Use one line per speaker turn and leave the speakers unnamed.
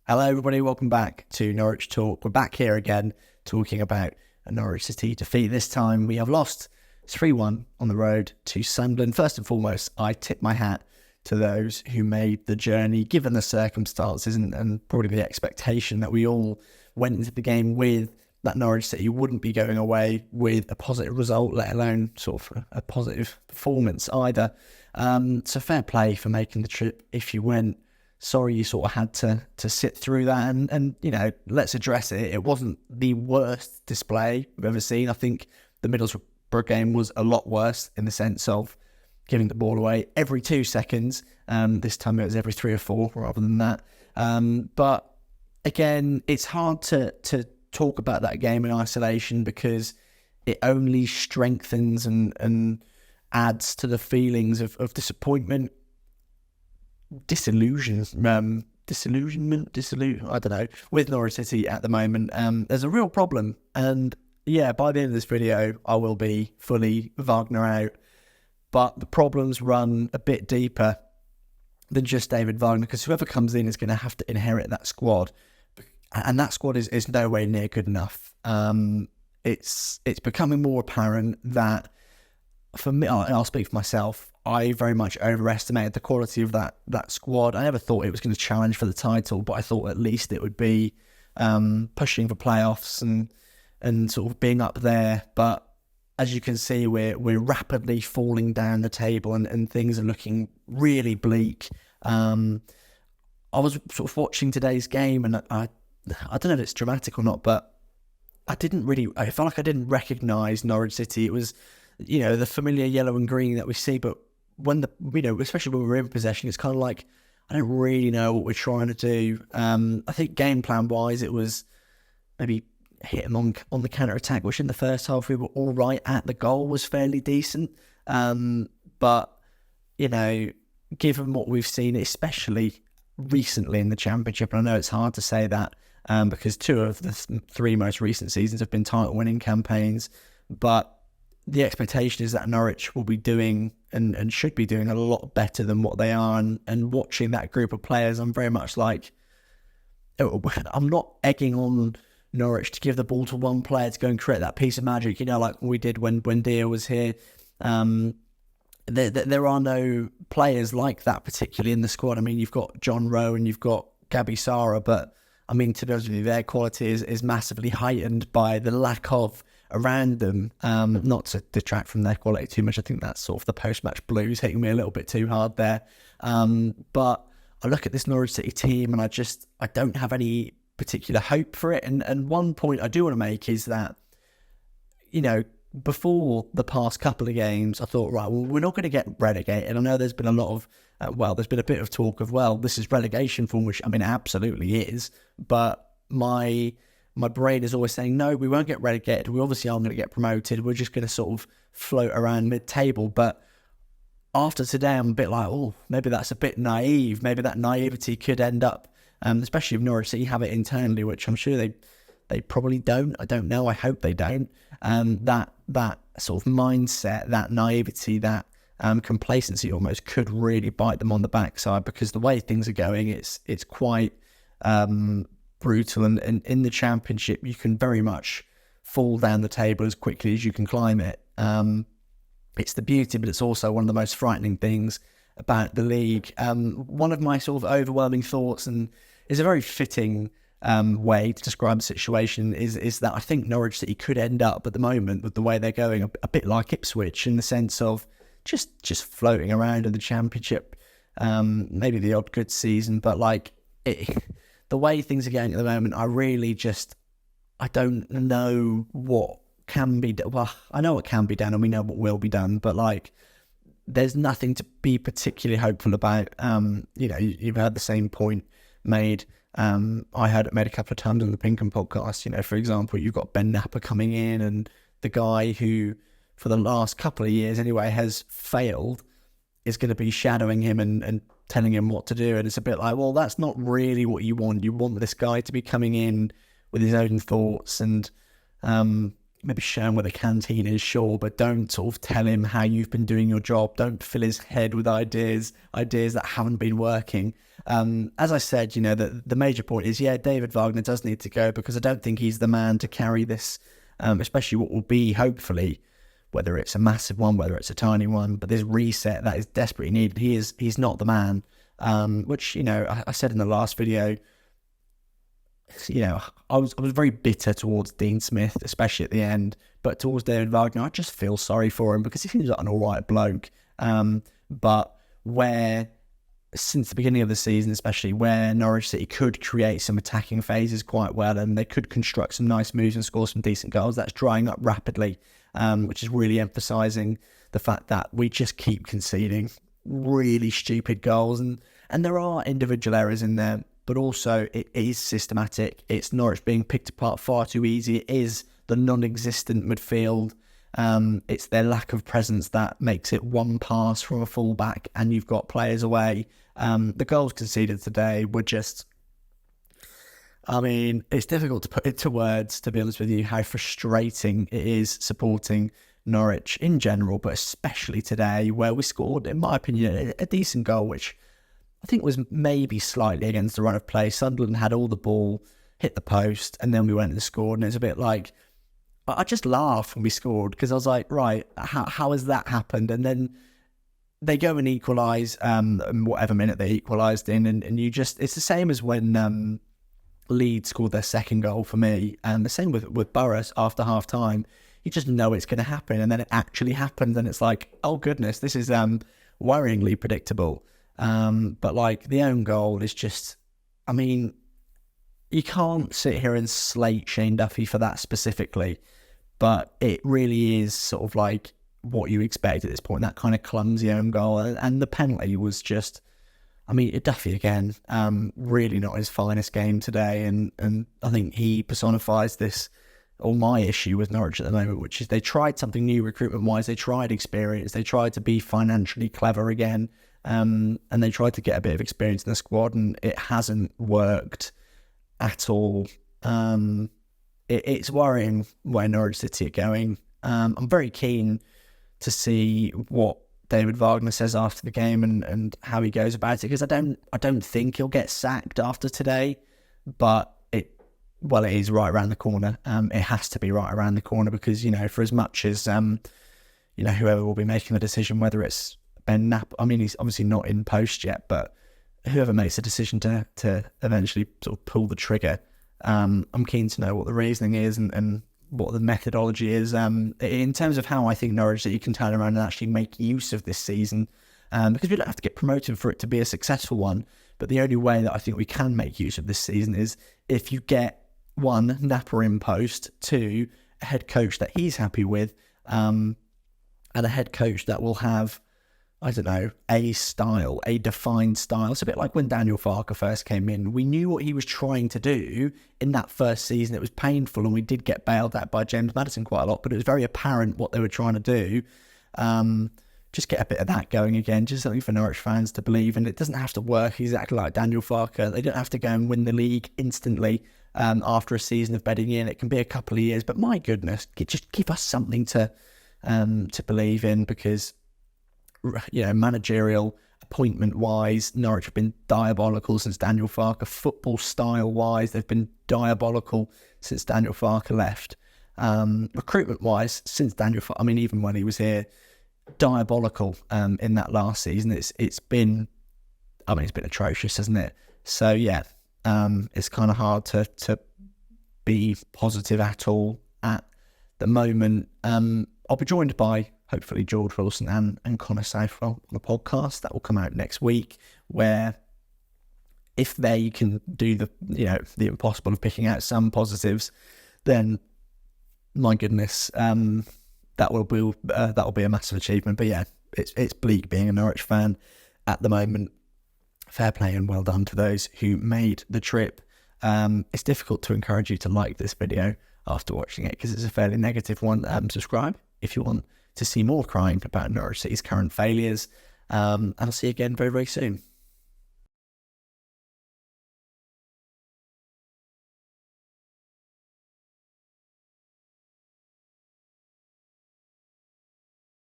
Hello, everybody. Welcome back to Norwich Talk. We're back here again talking about a Norwich City defeat. This time we have lost 3-1 on the road to Sunderland. First and foremost, I tip my hat to those who made the journey, given the circumstances and probably the expectation that we all went into the game with, that Norwich City wouldn't be going away with a positive result, let alone sort of a positive performance either. So fair play for making the trip if you went. Sorry you sort of had to sit through that, and you know, let's address it. It wasn't the worst display we've ever seen. I think the Middlesbrough game was a lot worse in the sense of giving the ball away every 2 seconds. This time it was every 3 or 4 rather than that. But again, it's hard to talk about that game in isolation because it only strengthens and adds to the feelings of disappointment, disillusionment, I don't know, with Norwich City at the moment. There's a real problem, and yeah, by the end of this video I will be fully Wagner out, but the problems run a bit deeper than just David Wagner, because whoever comes in is going to have to inherit that squad, and that squad is nowhere near good enough. It's becoming more apparent that, for me, I'll speak for myself, I very much overestimated the quality of that squad. I never thought it was going to challenge for the title, but I thought at least it would be pushing for playoffs and sort of being up there. But as you can see, we're rapidly falling down the table, and things are looking really bleak. I was sort of watching today's game, and I don't know if it's dramatic or not, but I felt like I didn't recognise Norwich City. It was, you know, the familiar yellow and green that we see, but when especially when we're in possession, it's kind of like, I don't really know what we're trying to do. I think game plan wise, it was maybe hit them on the counter attack, which in the first half we were all right at. The goal was fairly decent, but you know, given what we've seen, especially recently in the Championship, and I know it's hard to say that because 2 of the 3 most recent seasons have been title-winning campaigns, but the expectation is that Norwich will be doing and should be doing a lot better than what they are. And watching that group of players, I'm very much like, I'm not egging on Norwich to give the ball to one player to go and create that piece of magic, you know, like we did when Dia was here. There are no players like that, particularly in the squad. I mean, you've got John Rowe and you've got Gabi Sara, but I mean, to be honest with you, their quality is massively heightened by the lack of around them. Not to detract from their quality too much. I think that's sort of the post-match blues hitting me a little bit too hard there. But I look at this Norwich City team and I don't have any particular hope for it. And one point I do want to make is that, you know, before the past couple of games, I thought, right, well, we're not going to get relegated. I know there's been a lot of, there's been a bit of talk of, this is relegation form, which, I mean, it absolutely is. But my brain is always saying, no, we won't get relegated. We obviously aren't going to get promoted. We're just going to sort of float around mid-table. But after today, I'm a bit like, maybe that's a bit naive. Maybe that naivety could end up, especially if Norwich City have it internally, which I'm sure they probably don't. I don't know. I hope they don't. That sort of mindset, that naivety, that complacency almost could really bite them on the backside, because the way things are going, it's quite brutal. And in the Championship, you can very much fall down the table as quickly as you can climb it. It's the beauty, but it's also one of the most frightening things about the league. One of my sort of overwhelming thoughts, and is a very fitting way to describe the situation, is that I think Norwich City could end up at the moment, with the way they're going, a bit like Ipswich, in the sense of just floating around in the Championship. Maybe the odd good season, but like the way things are going at the moment, I don't know what can be done. Well, I know what can be done and we know what will be done, but like, there's nothing to be particularly hopeful about. You know, you've heard the same point made. I heard it made a couple of times on the Pinkham podcast. You know, for example, you've got Ben Napper coming in, and the guy who, for the last couple of years anyway, has failed, is going to be shadowing him and telling him what to do. And it's a bit like, well, that's not really what you want. You want this guy to be coming in with his own thoughts and maybe show him where the canteen is, sure, but don't sort of tell him how you've been doing your job. Don't fill his head with ideas that haven't been working. As I said, the major point is, David Wagner does need to go, because I don't think he's the man to carry this, especially what will be, hopefully, whether it's a massive one, whether it's a tiny one, but this reset that is desperately needed. He's not the man, which, I said in the last video, I was very bitter towards Dean Smith, especially at the end, but towards David Wagner, I just feel sorry for him, because he seems like an all right bloke. But where, since the beginning of the season, especially where Norwich City could create some attacking phases quite well, and they could construct some nice moves and score some decent goals, that's drying up rapidly, which is really emphasising the fact that we just keep conceding really stupid goals, and there are individual errors in there, but also it is systematic. It's Norwich being picked apart far too easy. It is the non-existent midfield. It's their lack of presence that makes it one pass from a fullback and you've got players away. The goals conceded today were just... it's difficult to put into words, to be honest with you, how frustrating it is supporting Norwich in general, but especially today, where we scored, in my opinion, a decent goal, which I think was maybe slightly against the run of play. Sunderland had all the ball, hit the post, and then we went and scored. And it's a bit like, I just laughed when we scored, because I was like, right, how has that happened? And then they go and equalise, whatever minute they equalised in, and you just, it's the same as when Leeds scored their second goal for me, and the same with Borough after half time. You just know it's going to happen, and then it actually happens, and it's like, oh goodness, this is worryingly predictable. But like the own goal is just, you can't sit here and slate Shane Duffy for that specifically, but it really is sort of like what you expect at this point, that kind of clumsy own goal. And the penalty was just, Duffy again, really not his finest game today, and I think he personifies this, or my issue with Norwich at the moment, which is they tried something new recruitment-wise, they tried experience, they tried to be financially clever again, and they tried to get a bit of experience in the squad, and it hasn't worked at all. It's worrying where Norwich City are going. I'm very keen to see what David Wagner says after the game and how he goes about it, because I don't think he'll get sacked after today, but it is right around the corner. It has to be right around the corner, because for as much as whoever will be making the decision, whether it's Ben Knapp, he's obviously not in post yet, but whoever makes the decision to eventually sort of pull the trigger, I'm keen to know what the reasoning is and what the methodology is, in terms of how I think Norwich City can turn around and actually make use of this season, because we don't have to get promoted for it to be a successful one, but the only way that I think we can make use of this season is if you get, one, Napper in post, two, a head coach that he's happy with, and a head coach that will have, a style, a defined style. It's a bit like when Daniel Farke first came in. We knew what he was trying to do in that first season. It was painful, and we did get bailed out by James Maddison quite a lot, but it was very apparent what they were trying to do. Just get a bit of that going again, just something for Norwich fans to believe, and it doesn't have to work exactly like Daniel Farke. They don't have to go and win the league instantly after a season of bedding in. It can be a couple of years, but my goodness, just give us something to believe in, because managerial appointment wise, Norwich have been diabolical since Daniel Farke. Football style wise, they've been diabolical since Daniel Farke left. Recruitment wise, since Daniel Farke, even when he was here, diabolical in that last season. It's been atrocious, hasn't it? So yeah, it's kind of hard to be positive at all at the moment. I'll be joined by hopefully George Wilson and Connor Southwell on a podcast that will come out next week, where if they can do the impossible of picking out some positives, then my goodness, that will be a massive achievement. But yeah, it's bleak being a Norwich fan at the moment. Fair play and well done to those who made the trip. It's difficult to encourage you to like this video after watching it, because it's a fairly negative one. Subscribe if you want to see more crying about Norwich City's current failures. And I'll see you again very, very soon.